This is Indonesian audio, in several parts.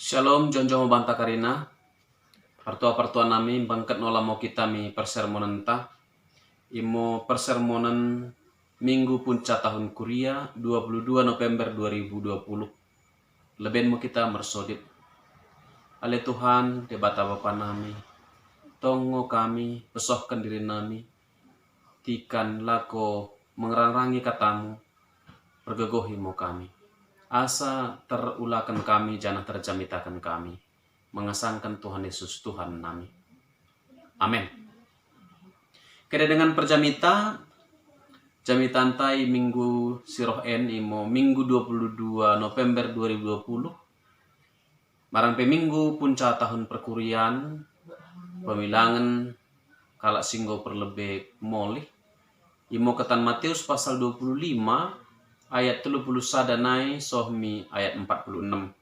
Shalom jonjong banta karina. Partua nami bangkat nola mo kita mi persermonan ta. Imo persermonan Minggu punca tahun Kuria 22 November 2020. Leben mo kita mersodip. Ale Tuhan debata Bapa nami. Tongo kami pesohkan diri nami. Tikan lako mengerangi katamu. Pergegohi mo kami. Asa terulakan kami, jangan terjamitakan kami. Mengesangkan Tuhan Yesus Tuhan nami. Amin. Keda dengan perjamita, jamitantai minggu siroh en imo minggu 22 November 2020. Marang pe minggu punca tahun perkurian, pemilangan kalak singgo perlebih molih. Imo ketan Matius pasal 25 ayat 30 danai sohmi ayat 46.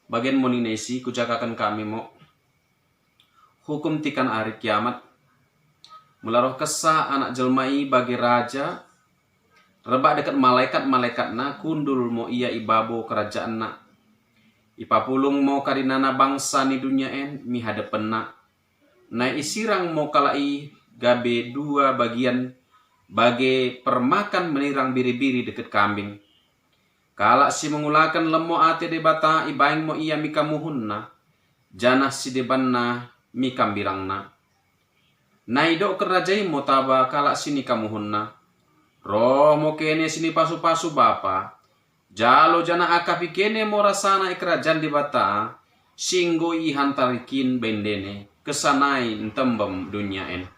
Bagian moninesi kujakakan kami mo hukum tikan hari kiamat. Mularoh kesah anak jelmai bagi raja rebak dekat malaikat na kundul mo ia ibabo kerajaan na. Ipapulung mo karinana bangsa ni dunia en mi hadepen na. Na isirang mo kalai gabe dua bagian bagi permakan menirang biri-biri deket kambing. Kalak si mengulakan lemo ate debata ibaing mo iya mika muhunna. Janah si debanna mika birangna. Naido kerajai mo taba kalak sini kamuhunna. Roh mo kene sini pasu-pasu bapa. Jalo jana akapi kene mo rasana ikerajaan debata. Singgo ihantarikin bendene. Kesanai entembem dunia en.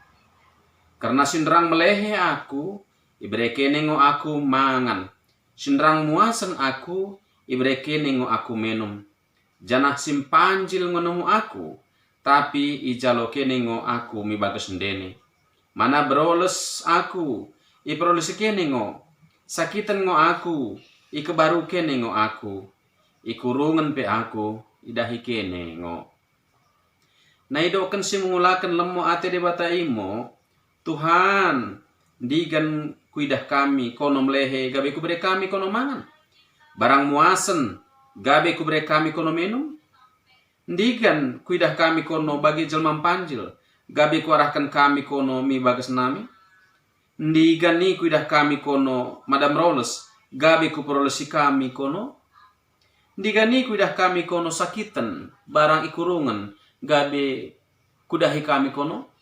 Karena sindrang melehe aku, ibreke nengo aku mangan. Sindrang muasan aku, ibreke nengo aku menum. Janah simpanjil ngonomu aku, tapi ijaloke nengo aku mi bagus ndene. Mana beroles aku, iproles kenengo. Sakitan ngo aku, ikebaruke nengo aku. Ikurungan pe aku, idahi kenengo. Naidokan si mengulakan lemo ate debata imo, Tuhan, digan kuidah kami kono melehe, gabe kubre kami kono mangan. Barang muasen, gabe kubre kami kono menum. Digan kuidah kami kono bagi jelmam panjil, gabe kuarahkan kami kono mi bagas nami. Digan ni kuidah kami kono madam roles, gabe kuprolesi kami kono. Digan ni kuidah kami kono sakitan, barang ikurungan, gabe kudahi kami kono.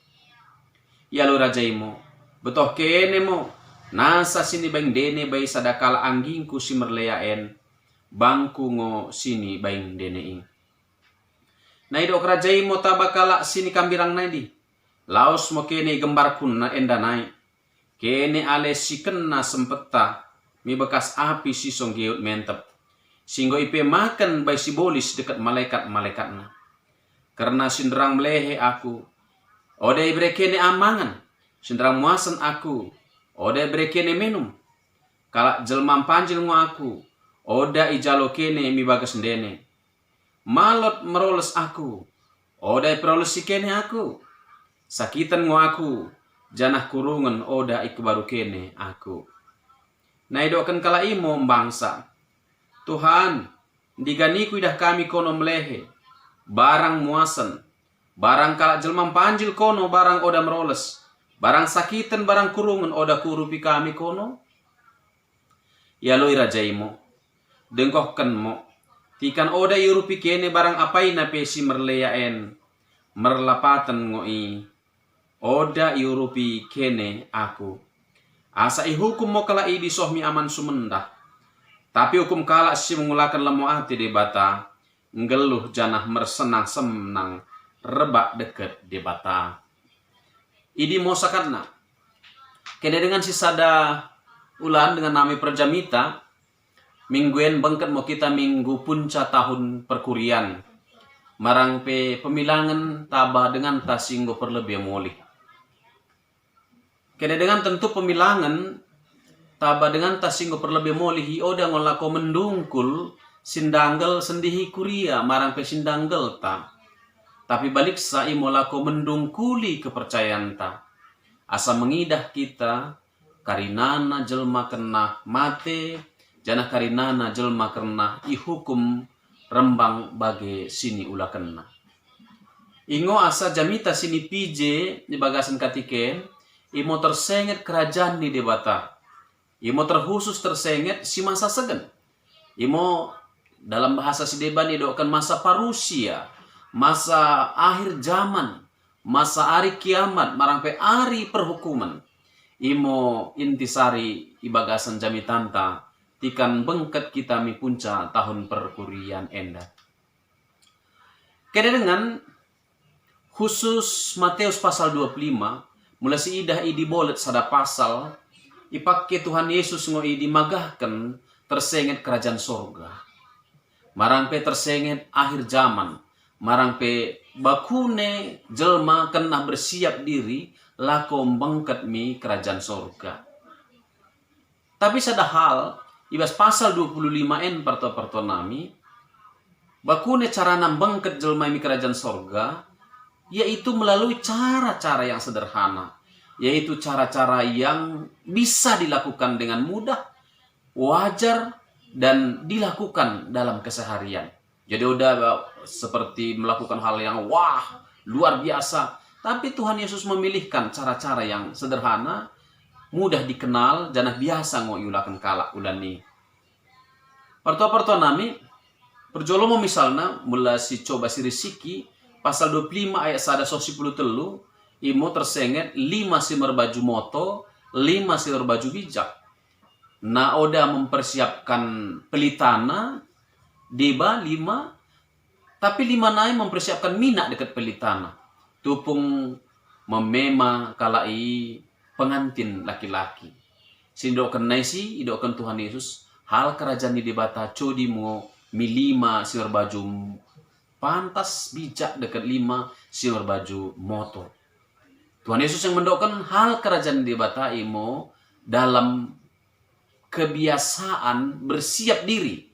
Yalo rajaimu, betoh kene mo, nasa sini baing dene bay sadakala anggingku si merleaen, bangku ngo sini baing dene ing. Naidok rajaimu tabakala sini kambirang naidi, laos mo kene gembar pun na endanai, kene ale si kena sempeta, mi bekas api si songgeut mentep, singgo ipe makan bay si bolis dekat malaikat-malaikatna. Karena sindrang melehe aku, ode brekene amangan, sindrang muasan aku, ode brekene minum. Kalak jelmam panjil ngo aku, oda ijalo kene mi bagas ndene. Malot meroles aku, oda proles kene aku. Sakitan ngo aku, janah kurungan oda ikbaru kene aku. Naidokan kala imo bangsa. Tuhan, diganiku idah kami kono melehe, barang muasan. Barang kalak jelmam panjil kono barang oda meroles. Barang sakitan barang kurungan oda kurupi kami kono. Yaloi rajaimu. Dengkohkan mo. Tikan oda yurupi kene barang apai na pesi merleaen. Merlapatan ngoi. Oda yurupi kene aku. Asa ihukum mo kalai di sohmi aman sumendah. Tapi hukum kalak si mengulakan lemo ati debata. Ngeluh janah mersenang semnang. Rebak deket debata. Idi mo sakatna. Kene dengan sisada ulan dengan nami perjamita. Mingguen bengket mo kita minggu punca tahun perkurian. Marang pe pemilangan tabah dengan tasinggo perlebih molih. Kene dengan tentu pemilangan tabah dengan tasinggo perlebih molih. Oda ngolako mendungkul sindanggal sendihi kuria. Marang pe sindanggal ta. Tapi balik sa imolako mendungkuli kepercayaan ta. Asa mengidah kita karinana jelma kena mate, jana karinana jelma kena ihukum rembang bagi sini ula kena. Ingo asa jamita sini pije di bagasan katiken, imo tersenget kerajaan di debata. Imo terkhusus tersenget si masa segen. Imo dalam bahasa si deban idokan masa parusia, masa akhir zaman, masa hari kiamat, marangpe hari perhukuman. Imo intisari ibagasan jamitanta, tikan bengket kita mi punca tahun perkurian enda. Kena dengan khusus Matius pasal 25, mulai si idah idi bolet sada pasal, ipakke Tuhan Yesus ngoi dimagahkan tersenget kerajaan sorga. Marangpe tersenget akhir zaman, marangpe bakune jelma kena bersiap diri lako bangkat mi kerajaan sorga. Tapi sada hal, ibas pasal 25n parto nami, bakune cara bangkat jelma mi kerajaan sorga, yaitu melalui cara-cara yang sederhana, yaitu cara-cara yang bisa dilakukan dengan mudah, wajar, dan dilakukan dalam keseharian. Jadi udah seperti melakukan hal yang wah, luar biasa, tapi Tuhan Yesus memilihkan cara-cara yang sederhana, mudah dikenal, dan biasa ngoyulakan kala ulani. Parto-parto nami, perjolomo misalnya, mula si coba si risiki, pasal 25 ayat 110 telu, imo tersenget 5 simer baju moto, 5 simer baju bijak. Na oda mempersiapkan pelitana, deba 5, tapi 5 nai mempersiapkan minak dekat pelitana. Tupung memema kalai pengantin laki-laki. Sindokan naisi, idokan Tuhan Yesus, hal kerajaan di debata codimo mi 5 simer baju pantas bijak dekat 5 simer baju motor. Tuhan Yesus yang mendoakan hal kerajaan di bata imo dalam kebiasaan bersiap diri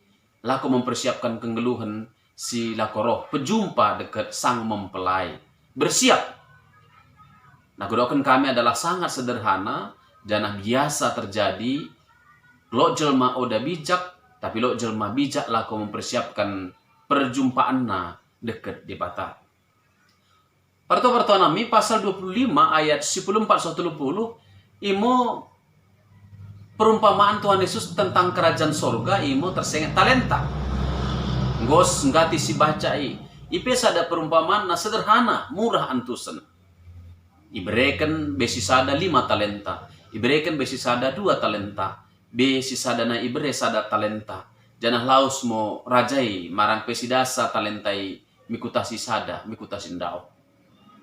laku mempersiapkan kenggeluhan si lakoroh pejumpa dekat sang mempelai bersiap. Nah kedoakan kami adalah sangat sederhana dan biasa terjadi lo jelma oda bijak tapi lo jelma bijak laku mempersiapkan perjumpaan na dekat di bata. Parto-parto nami pasal 25 ayat 14-30 imo perumpamaan Tuhan Yesus tentang kerajaan sorga imo tersenget talenta. Ngos ngati si bacai. Ipes ada perumpamaan na sederhana, murah antusen. Iberikan besi sada 5 talenta. Iberikan besi sada 2 talenta. Besi sada na ibere sada talenta. Janah laus mo rajai marang pesidasa talentai mikuta si sada, mikuta sindao.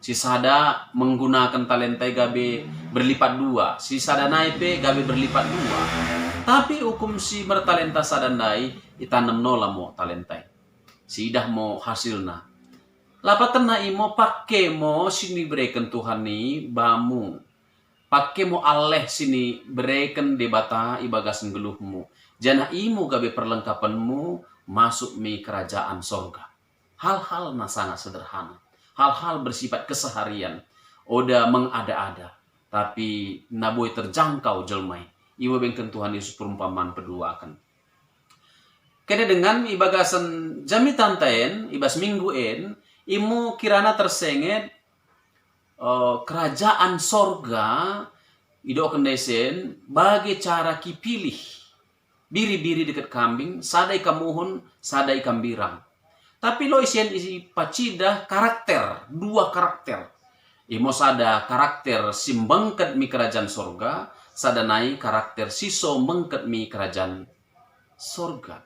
Si sada menggunakan talentai gabe berlipat 2. Si sada naipe gabe berlipat 2. Tapi hukum si bertalenta sada nai itanam nola mo talentai. Si idah mo hasilna. Lapatan na imo pakke mo sini berikan Tuhan ni bamu. Pakke mo aleh sini berikan debata ibagasan geluhmu. Jana imu gabe perlengkapanmu masuk mi kerajaan sorga. Hal-hal na sangat sederhana. Hal-hal bersifat keseharian. Oda mengada-ada. Tapi naboy terjangkau jelmai. Iwa bengken Tuhan Yesus perumpamaan peduakan. Kena dengan ibagasan jamitan taen, ibas mingguin, imu kirana tersenget kerajaan sorga, idokan desen, bagi cara kipilih. Biri-biri dekat kambing, sadai kamuhun, sadai kambirang. Tapi lo isian isi pacida karakter, 2 karakter. Imo sada karakter si mengket mi kerajaan sorga, sada nai karakter siso mengket mi kerajaan sorga.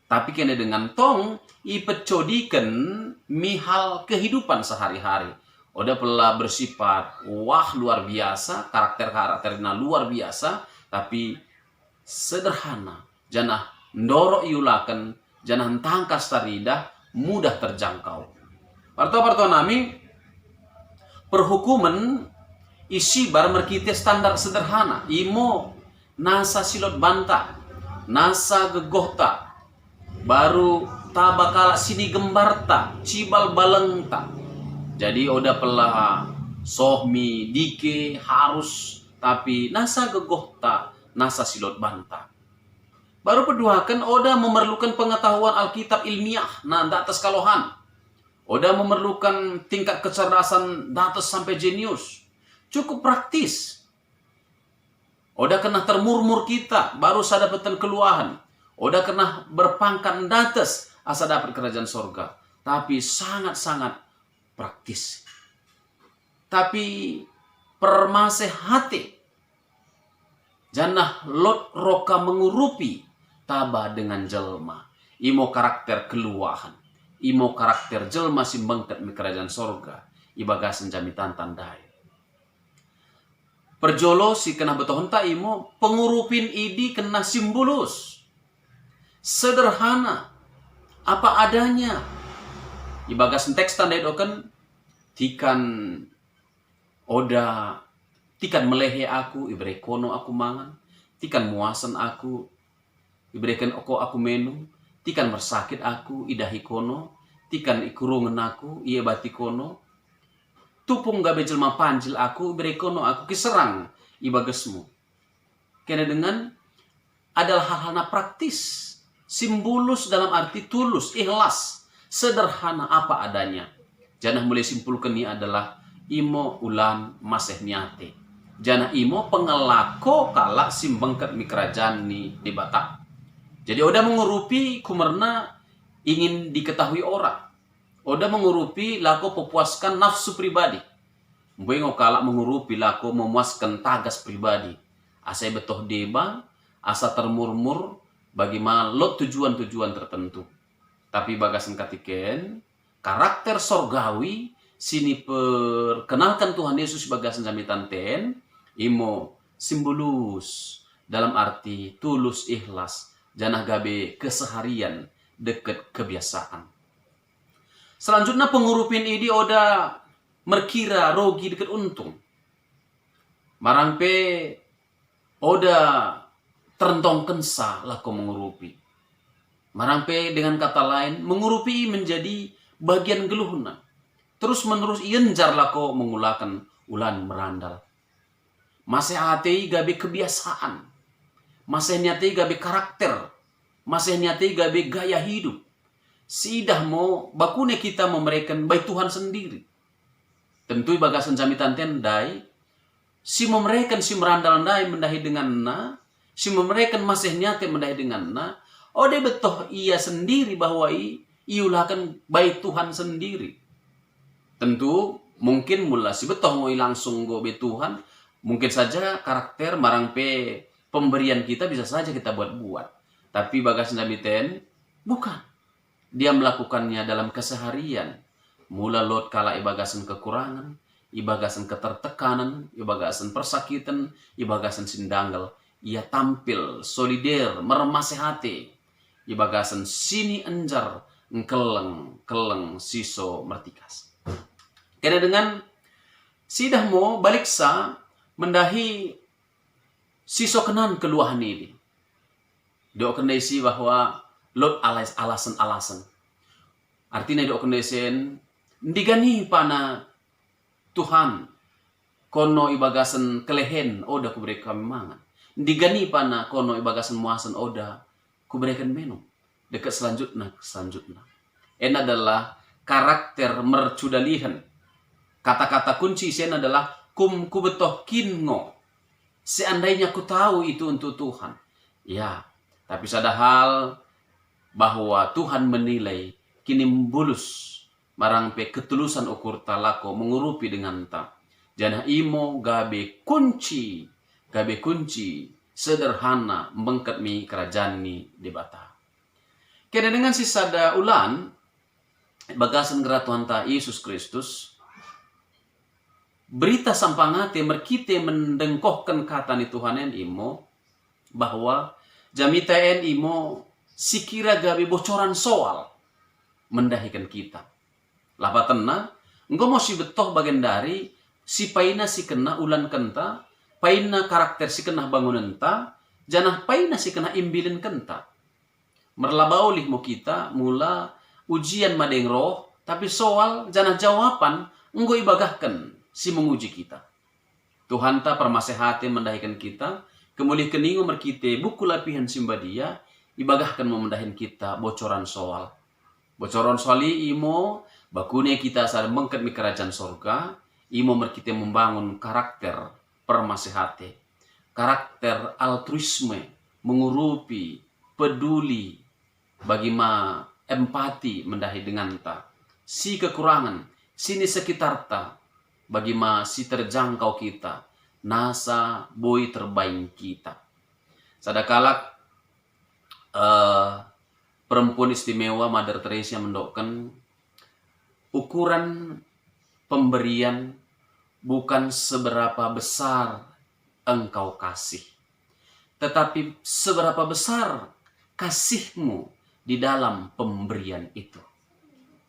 Tapi kena dengan tong, ipecodikan mi hal kehidupan sehari-hari. Oda pula bersifat, wah luar biasa, karakter-karakternya luar biasa, tapi sederhana. Janah ndoro iulakan, janah tangkas taridah, mudah terjangkau. Parto-parto nami perhukuman isi bar merkite standar sederhana. Imo nasa silot banta, nasa gegohta, baru tabakala sini gembarta, cibal balengta. Jadi oda pelah sohmi dike harus tapi nasa gegohta, nasa silot banta. Baru peduakan Oda memerlukan pengetahuan Alkitab ilmiah, nah atas kalohan. Oda memerlukan tingkat kecerdasan datas sampai jenius. Cukup praktis. Oda kena termurmur kita, baru saya dapatkan keluahan. Oda kena berpangkat datas, asa dapat kerajaan sorga. Tapi sangat-sangat praktis. Tapi permasehati. Janah lot roka mengurupi taba dengan jelma. Imo karakter keluahan. Imo karakter jelma si bengket mi kerajaan sorga. Ibagasan jamitan tandai. Perjolo si kena betohon ta imo pengurupin idi kena simbulus. Sederhana. Apa adanya. Ibagasan teks tandai doken tikan Oda tikan melehe aku, ibere kono aku mangan. Tikan muasan aku, iberikan aku minum. Tikan mersakit aku, idahi kono. Tikan ikurungan aku, iya bati kono. Tupung gabe jelma panjil aku, ibere kono aku kiserang ibagesmu. Kena dengan adalah hal-hal praktis. Simbulus dalam arti tulus, ikhlas, sederhana apa adanya. Jangan mulai simpulkan ini adalah imo ulan maseh niate. Jana imo pengelako kalak simbengket mi kerajaan ni di Batak. Jadi Oda mengurupi kumerna ingin diketahui orang. Oda mengurupi lako pepuaskan nafsu pribadi. Mbengo kalak mengurupi lako memuaskan tagas pribadi. Asa betoh deba, asa termurmur bagaimana lot tujuan-tujuan tertentu. Tapi bagasan katiken, karakter sorgawi sini perkenalkan Tuhan Yesus sebagai jamitan ten, imo simbulus dalam arti tulus ikhlas, janah gabe keseharian deket kebiasaan. Selanjutnya pengurupin ini Oda merkira rogi deket untung. Marangpe Oda terentong kensa lako mengurupi. Marangpe dengan kata lain mengurupi menjadi bagian geluhna. Terus menerus ienjar lako mengulakan ulan merandal. Masih hati gabe kebiasaan. Masih nyati gabe karakter. Masih nyati gabe gaya hidup. Sidah mau bakune kita memberikan baik Tuhan sendiri. Tentu bagasan jamitan tendai. Si memberikan si merandal ndai mendahi dengan na. Si memberikan masih nyati mendahi dengan na. Ode betoh ia sendiri bahwa iulakan baik Tuhan sendiri. Tentu mungkin mula si betoh ngoi langsung gobe Tuhan. Mungkin saja karakter marangpe pemberian kita bisa saja kita buat-buat. Tapi bagas jamitan bukan. Dia melakukannya dalam keseharian. Mula lot kala ibagasan kekurangan, ibagasan ketertekanan, ibagasan persakitan, ibagasan sindanggal. Ia tampil solider, mermasehati. Ibagasan sini enjar, keleng siso mertikas. Kena dengan sidah mo balik sa mendahi siso kenan keluahan ini. Dok kendisi bahwa lot alasan-alasan. Artinya dok kendisen digani pana Tuhan kono ibagasan kelehen oda kuberi kami mangan. Digani pana kono ibagasan muasan oda kuberikan minum. Dekat selanjutnya. Ini adalah karakter mercudalihan. Kata-kata kunci sen adalah ku betoh kingo. Seandainya ku tahu itu untuk Tuhan. Ya, tapi sadahal bahwa Tuhan menilai kini bulus marangpe ketulusan ukur talako mengurupi dengan ta. Janah imo gabe kunci sederhana membengket mi kerajaan ni di Bata. Kena dengan sisada ulan bagasan gerak Tuhan ta Yesus Kristus berita sampangate merkite mendengkohkan kata ni Tuhan en imo bahwa jamita en imo sikira gabe bocoran soal mendahikan kita. Lapatenna engko mo si betoh bagian dari si paina si kena ulan kenta, paina karakter si kena bangunan ta, janah paina si kena imbilin kenta. Merlabaulih mo kita mula ujian madeng roh, tapi soal janah jawaban engko ibagahkan si menguji kita. Tuhan ta permasehati mendahikan kita, kemulih keningu merkite buku lapihan simbadia, ibagahkan memendahin kita bocoran soal. Bocoran soal imo bakune kita sadar mengket mi kerajaan sorga, imo kita membangun karakter permasihate, karakter altruisme, mengurupi, peduli, bagaimana empati mendahi dengan ta, si kekurangan, sini sekitar ta, bagaimana si terjangkau kita, nasa boy terbaik kita. Sadakala perempuan istimewa Mother Teresa mendokkan ukuran pemberian bukan seberapa besar engkau kasih, tetapi seberapa besar kasihmu di dalam pemberian itu.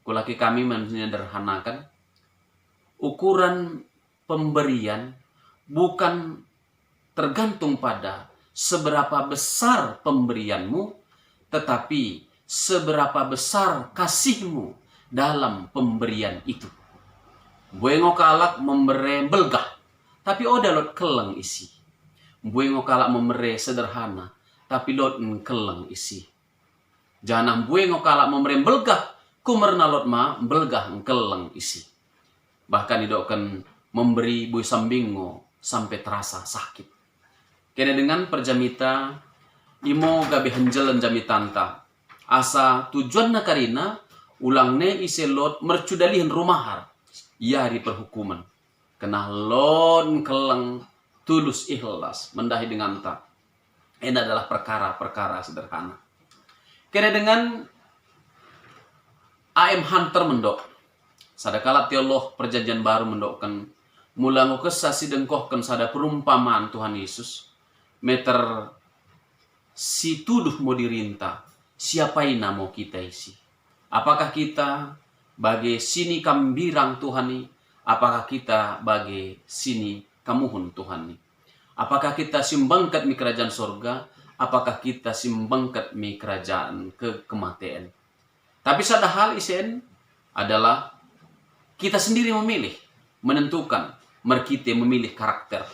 Kulaki kami menyederhanakan ukuran pemberian bukan tergantung pada seberapa besar pemberianmu, tetapi seberapa besar kasihmu dalam pemberian itu. Buengo kalak memberi belgah, tapi oda lot keleng isi. Buengo kalak memberi sederhana, tapi lot keleng isi. Jangan buengo kalak memberi belgah, kumerna lot ma belgah keleng isi. Bahkan idokkan memberi bui sambingo sampai terasa sakit. Kena dengan perjamita imo gabe hanjalan jamitanta. Asa tujuan na karina ulang ne iselot mercudalihan rumahar. Yari perhukuman. Kena lon keleng tulus ikhlas mendahi dengan ta. Ini adalah perkara-perkara sederhana. Kena dengan A.M. Hunter mendok. Sadakala teolog perjanjian baru mendokkan mulango kesasi dengkohkan sada perumpamaan Tuhan Yesus. Meter si tuduh mau dirinta. Siapai namo kita isi? Apakah kita bagi sini kambirang Tuhan ni? Apakah kita bagi sini kamuhun Tuhan ni? Apakah kita simbangkat mi kerajaan sorga? Apakah kita simbangkat mi kerajaan kematian? Tapi sada hal isen adalah kita sendiri memilih, menentukan, merkite memilih karakter.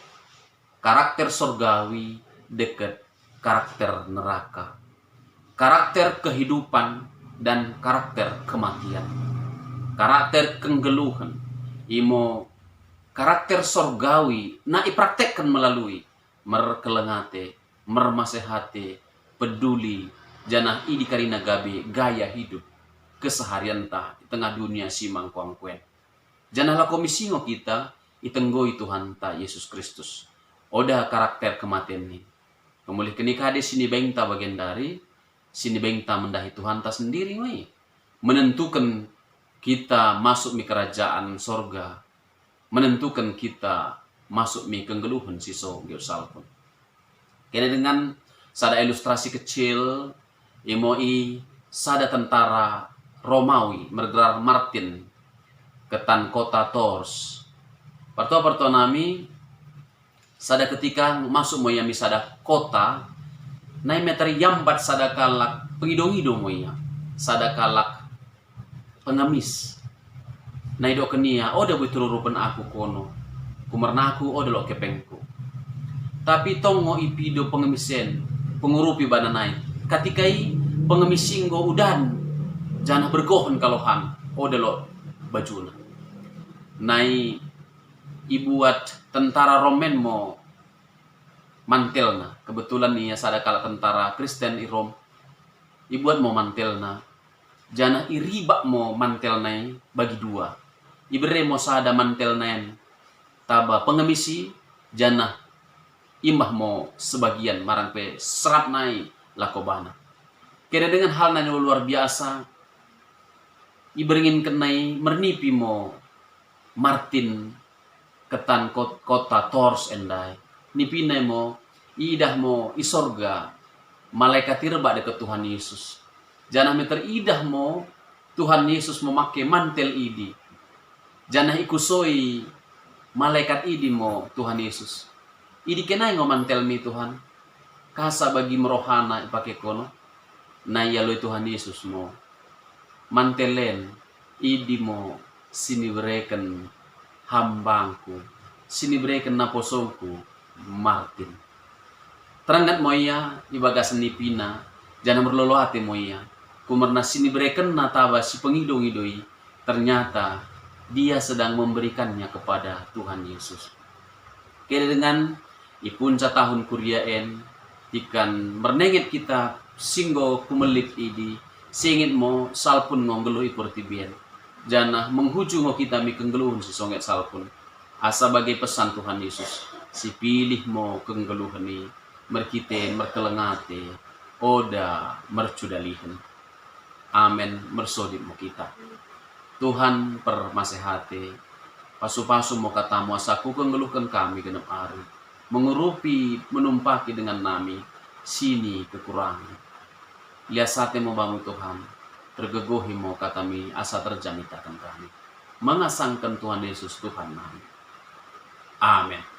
Karakter sorgawi dekat karakter neraka. Karakter kehidupan dan karakter kematian. Karakter kenggeluhan. Imo karakter sorgawi na ipraktekkan melalui merkelengate, mermasehate, peduli, janah idi karina gabe gaya hidup keseharian ta di tengah dunia simang kuangkuen. Janahlah komisingo kita itenggoi Tuhan ta Yesus Kristus. Oda karakter kematian ni. Kemulih kenikade sini bengta bagian dari sini bengta mendahi Tuhan ta sendiri mai. Menentukan kita masuk mi kerajaan sorga. Menentukan kita masuk mi kenggeluhan siso geosalpun. Kena dengan sada ilustrasi kecil imoi sada tentara Romawi mergelar Martin ketan kota Tours. Parto nami sada ketika masuk moya mi sada kota nai meter yambat sada kalak pengidong-idong moya sada kalak pengemis nai do kenia oda butururupan aku kono kumernaku oda lo kepengku tapi tongo ipido pengemisen pengurupi bananai katikai pengemisinggo udan jangan bergohon kalohan oda lo bajuna nai ibuat tentara Romen mo mantelna kebetulan nih sada kala tentara Kristen i Rom ibuat mo mantelna jana iriba mo mantelna bagi dua ibere mo sada mantelna taba pengemisi jana imbah mo sebagian marang pe serap nai lakobana kira dengan hal nanya luar biasa iberingin kenai mernipi mo Martin ketan kota Tours endai nipinai mo idah mo isorga malaikat tirba dekat Tuhan Yesus janah meter idah mo Tuhan Yesus memakai mantel idi janah ikusoi malaikat idi mo Tuhan Yesus idi kenai ngo mantel mi Tuhan kasa bagi merohana ipake kono na yaloi Tuhan Yesus mo mantelen idi mo sini bereken hambangku sini bereken naposongku Martin terangkat moya ibaga senipina Jangan berlolo hati mo iya. Kumerna sini berikan nataba si pengidong-idoi. Ternyata dia sedang memberikannya kepada Tuhan Yesus. Kira dengan ipunca tahun kuriaen, ikan mernegit kita singgo kumelit idi, singit mo salpun ngonggeluh iportibien. Jana menghuju mo kita mi kenggeluhun si songet salpun. Asa bagai pesan Tuhan Yesus, si pilih mo kenggeluhan ni, merkite merkelengate, oda mercudalihan. Amen, mersodip mo kita. Tuhan permasehati, pasu-pasu mo katamu asaku kenggeluhkan kami genep hari, mengurupi menumpaki dengan nami, sini kekurangan. Liasate mo bamu Tuhan, tergegohi mo katami asa terjamitakan kami. Mengasangkan Tuhan Yesus Tuhan nami. Amin.